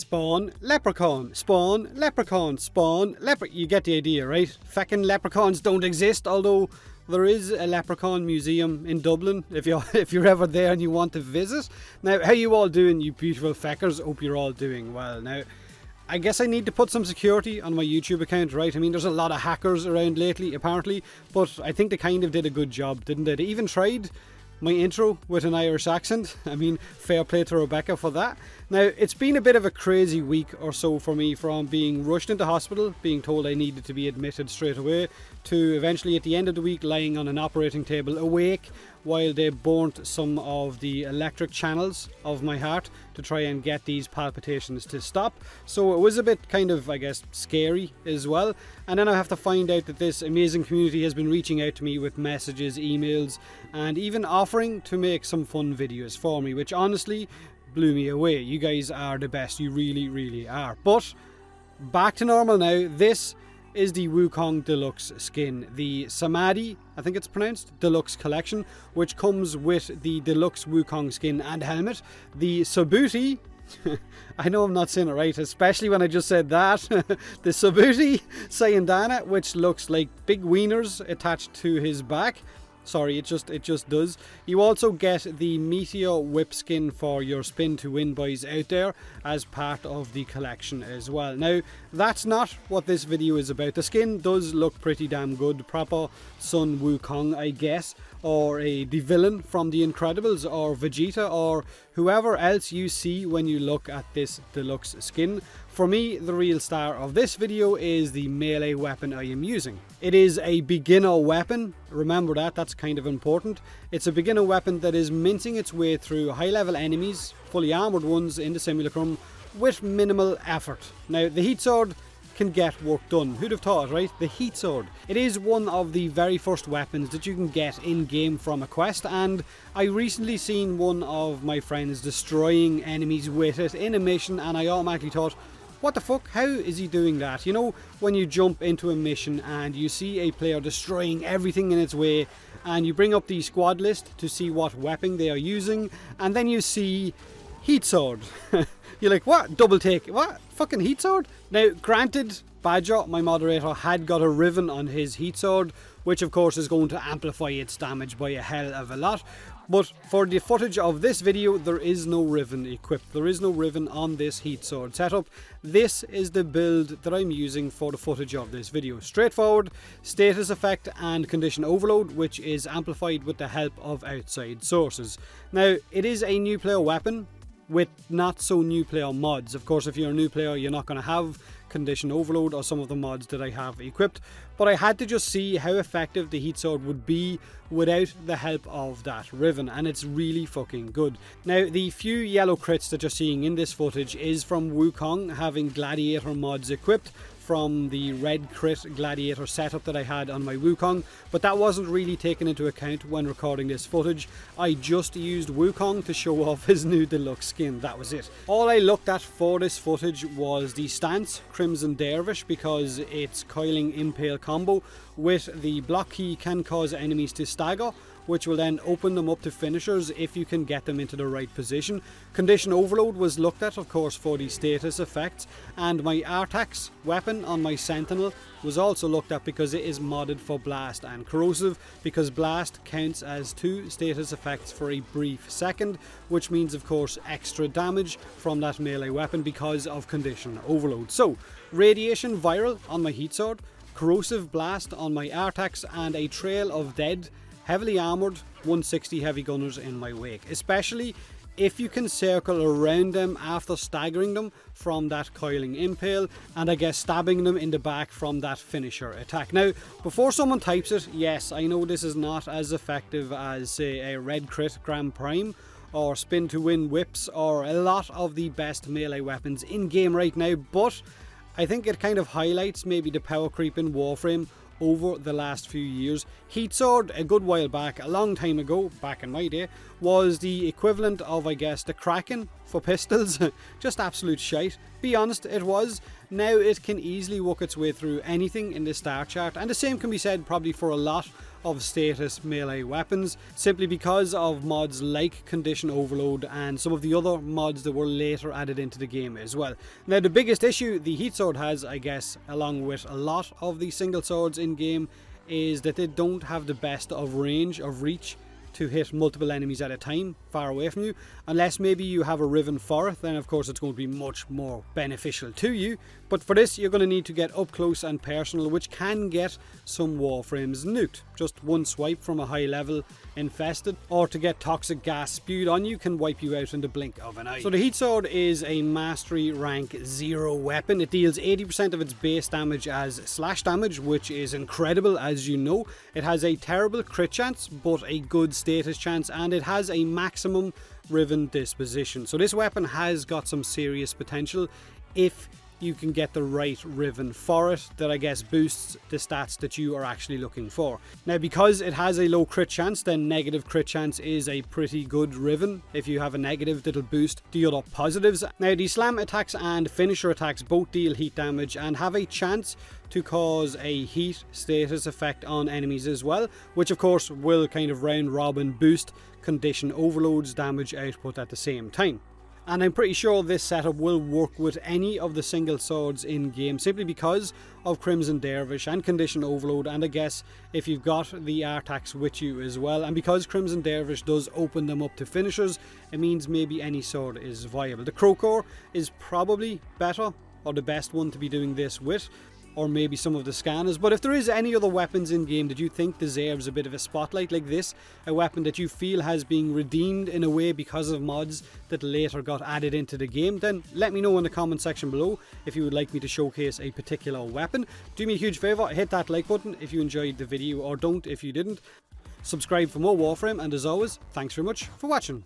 Spawn, leprechaun, spawn, leprechaun, spawn, you get the idea, right? Feckin' leprechauns don't exist, although there is a leprechaun museum in Dublin if you're ever there and you want to visit. Now, how you all doing, you beautiful feckers? Hope you're all doing well. Now, I guess I need to put some security on my YouTube account, right? I mean, there's a lot of hackers around lately, apparently, but I think they kind of did a good job, didn't they? They even tried my intro with an Irish accent. I mean, fair play to Rebecca for that. Now, it's been a bit of a crazy week or so for me, from being rushed into hospital, being told I needed to be admitted straight away, to eventually at the end of the week lying on an operating table awake while they burnt some of the electric channels of my heart to try and get these palpitations to stop. So it was a bit kind of, I guess, scary as well. And then I have to find out that this amazing community has been reaching out to me with messages, emails, and even offering to make some fun videos for me, which honestly blew me away. You guys are the best, you really, really are. But back to normal now. This is the Wukong Deluxe skin, the Samadhi, I think it's pronounced, Deluxe collection, which comes with the Deluxe Wukong skin and helmet, the Sabuti, I know I'm not saying it right, especially when I just said that, the Sabuti Sayandana, which looks like big wieners attached to his back. Sorry, it just does. You also get the Meteor whip skin for your spin to win boys out there as part of the collection as well. Now, that's not what this video is about. The skin does look pretty damn good. Proper Sun Wukong, I guess, or the villain from The Incredibles, or Vegeta, or whoever else you see when you look at this deluxe skin. For me, the real star of this video is the melee weapon I am using. It is a beginner weapon, remember that's kind of important. It's a beginner weapon that is mincing its way through high level enemies, fully armoured ones in the simulacrum, with minimal effort. Now, the heat sword can get work done. Who'd have thought, right? The heat sword. It is one of the very first weapons that you can get in game from a quest, and I recently seen one of my friends destroying enemies with it in a mission, and I automatically thought, what the fuck? How is he doing that? You know, when you jump into a mission and you see a player destroying everything in its way, and you bring up the squad list to see what weapon they are using, and then you see heat sword. You're like, what? Double take. What? Fucking heat sword? Now, granted, Badger, my moderator, had got a riven on his heat sword, which of course is going to amplify its damage by a hell of a lot. But for the footage of this video, there is no riven equipped. There is no riven on this heat sword setup. This is the build that I'm using for the footage of this video. Straightforward, status effect and condition overload, which is amplified with the help of outside sources. Now, it is a new player weapon with not so new player mods. Of course, if you're a new player, you're not going to have condition overload or some of the mods that I have equipped, but I had to just see how effective the heat sword would be without the help of that riven, and it's really fucking good. Now, the few yellow crits that you're seeing in this footage is from Wukong having gladiator mods equipped from the red crit gladiator setup that I had on my Wukong, but that wasn't really taken into account when recording this footage. I just used Wukong to show off his new deluxe skin, that was it. All I looked at for this footage was the stance Crimson Dervish, because its coiling impale combo with the block key can cause enemies to stagger, which will then open them up to finishers if you can get them into the right position. Condition overload was looked at, of course, for the status effects, and my Artax weapon on my Sentinel was also looked at because it is modded for blast and corrosive, because blast counts as 2 status effects for a brief second, which means of course extra damage from that melee weapon because of condition overload. So, radiation viral on my heat sword, corrosive blast on my Artax, and a trail of dead heavily armoured 160 heavy gunners in my wake, especially if you can circle around them after staggering them from that coiling impale, and I guess stabbing them in the back from that finisher attack. Now, before someone types it, yes, I know this is not as effective as, say, a red crit Grand Prime, or spin to win whips, or a lot of the best melee weapons in game right now, but I think it kind of highlights maybe the power creep in Warframe over the last few years. Heat sword, a good while back, a long time ago, back in my day, was the equivalent of, I guess, the Kraken for pistols. Just absolute shite. Be honest, it was. Now it can easily work its way through anything in the star chart, and the same can be said probably for a lot of status melee weapons, simply because of mods like Condition Overload and some of the other mods that were later added into the game as well. Now the biggest issue the Heat Sword has, I guess, along with a lot of the single swords in game, is that they don't have the best of range, of reach, to hit multiple enemies at a time far away from you. Unless maybe you have a Riven for it, then of course it's going to be much more beneficial to you. But for this you're going to need to get up close and personal, which can get some Warframes nuked. Just one swipe from a high level infested, or to get toxic gas spewed on you, can wipe you out in the blink of an eye. So the Heat Sword is a Mastery rank 0 weapon. It deals 80% of its base damage as slash damage, which is incredible, as you know. It has a terrible crit chance, but a good status chance, and it has a maximum Riven disposition. So this weapon has got some serious potential if you can get the right Riven for it, that I guess boosts the stats that you are actually looking for. Now because it has a low crit chance, then negative crit chance is a pretty good Riven. If you have a negative, that'll boost the other positives. Now the slam attacks and finisher attacks both deal heat damage and have a chance to cause a heat status effect on enemies as well, which of course will kind of round robin boost Condition Overload's damage output at the same time. And I'm pretty sure this setup will work with any of the single swords in game, simply because of Crimson Dervish and Condition Overload, and I guess if you've got the Artax with you as well, and because Crimson Dervish does open them up to finishers, it means maybe any sword is viable. The Crowcore is probably better, or the best one to be doing this with, or maybe some of the scanners. But if there is any other weapons in game that you think deserves a bit of a spotlight like this, a weapon that you feel has been redeemed in a way because of mods that later got added into the game, then let me know in the comment section below if you would like me to showcase a particular weapon. Do me a huge favour, hit that like button if you enjoyed the video, or don't if you didn't. Subscribe for more Warframe, and as always, thanks very much for watching.